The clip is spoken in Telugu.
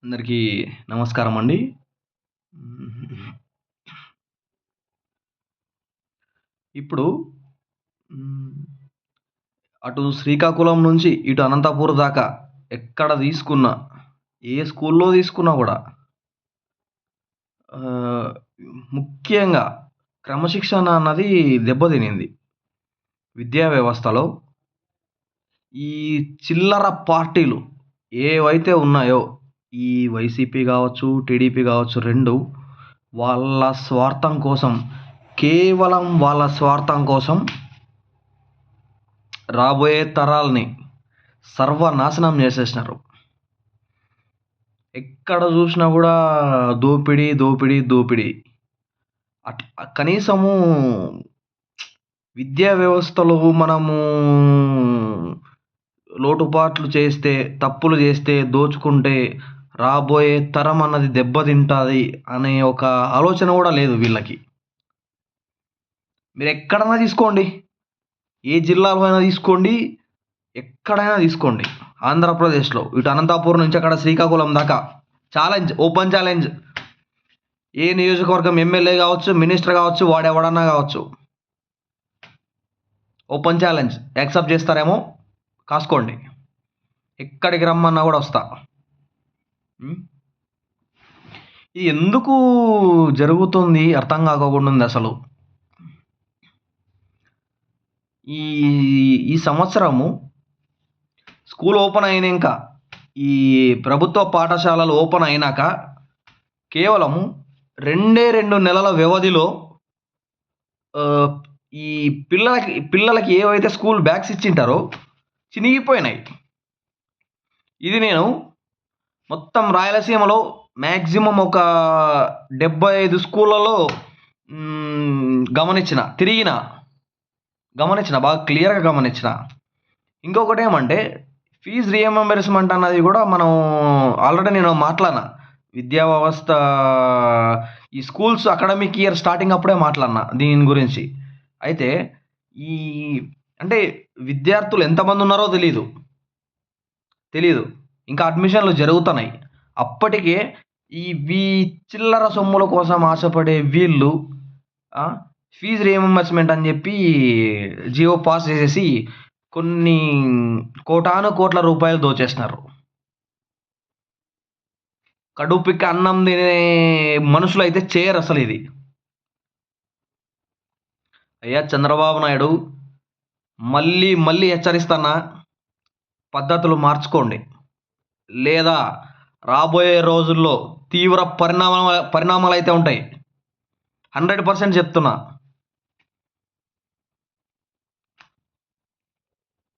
అందరికీ నమస్కారం అండి. ఇప్పుడు హ్మ్, అటు శ్రీకాకుళం నుంచి ఇటు అనంతపూర్ దాకా ఎక్కడ తీసుకున్నా, ఏ స్కూల్‌లో తీసుకున్నా గూడా ఆహ్, ముఖ్యంగా క్రమశిక్షణ అన్నది దెబ్బతినింది. విద్యా వ్యవస్థలో ఈ చిల్లర పార్టీలు ఏవైతే ఉన్నాయో, ఈ వైసీపీ గావచ్చు, టీడీపీ గావచ్చు 2 వాళ్ళ స్వార్థం కోసం, కేవలం వాళ్ళ స్వార్థం కోసం రాబోయే తరాల్ని సర్వనాశనం చేసేసినారు. ఎక్కడ జూసినా గూడా దోపిడీ, దోపిడీ, దోపిడీ. కనీసము విద్యా వ్యవస్థలో మనము లోటుపాట్లు చేస్తే, తప్పులు చేస్తే, దోచుకుంటే రాబోయే తరం అన్నది దెబ్బతింటాది అనే ఒక ఆలోచన గూడా లేదు వీళ్ళకి. మీరెక్కడన్నా తీసుకోండి. ఏ జిల్లాలో అయినా తీసుకోండి. ఎక్కడైనా తీసుకోండి. ఆంధ్రప్రదేశ్‌లో ఇటు అనంతపూర్ నుంచి అక్కడ శ్రీకాకుళం దాకా ఛాలెంజ్, ఓపెన్ ఛాలెంజ్. ఏ నియోజకవర్గం ఎమ్మెల్యే గావచ్చు, మినిస్టర్ గావచ్చు, వాడెవడన్నా గావచ్చు. Open challenge. యాక్సెప్ట్ చేస్తారేమో కాసుకోండి. ఎక్కడికి రమ్మన్నా గూడా వస్తా. హ్మ్. ఇది ఎందుకు జరుగుతుంది అర్థం కాకోకుండుందసలు. ఈ ఈ సంవత్సరము స్కూల్ ఓపెన్ అయినంక, ఈ ప్రభుత్వ పాఠశాలలు ఓపెన్ అయినాక కేవలము 2 నెలల వ్యవధిలో ఆహ్, ఈ పిల్లలకి ఏవైతే స్కూల్ బ్యాగ్స్ ఇచ్చింటారో చినిగిపోయినాయి. ఇది నేను మొత్తం రాయలసీమలో మాక్సిమం ఒక 75 స్కూళ్ళలో గమనించిన బాగా క్లియర్‌గా గమనించిన. ఇంకొకటేమంటే ఫీజ్ రీయింబర్స్‌మెంట్ అన్నది గూడా మనం ఆల్రెడీ నేను మాట్లాడిన. విద్యా వ్యవస్థ ఈ స్కూల్స్ అకాడమిక్ ఇయర్ స్టార్టింగ్ అప్పుడే మాట్లాడిన దీని గురించి. అయితే ఈ అంటే విద్యార్థులు ఎంతమందున్నారో తెలీదు. ఇంకా అడ్మిషన్‌లు జరుగుతున్నాయి. అప్పటికే ఈ చిల్లర సొమ్ముల కోసం ఆశపడే వీళ్ళు ఆ! ఫీజ్ రీయింబర్స్‌మెంట్ అని జెప్పి జియో పాస్ చేసేసి కొన్ని కోటాను కోట్ల రూపాయలు దోచేస్తున్నారు. కడుపుకి అన్నం తినే మనుషులైతే చేయరసలిది. అయ్యా చంద్రబాబు నాయుడు మళ్ళీ హెచ్చరిస్తన్నా పద్ధతులు మార్చుకోండి. లేదా రాబోయే రోజుల్లో తీవ్ర పరిణామాలైతే ఉంటాయి. 100% చెప్తున్నా.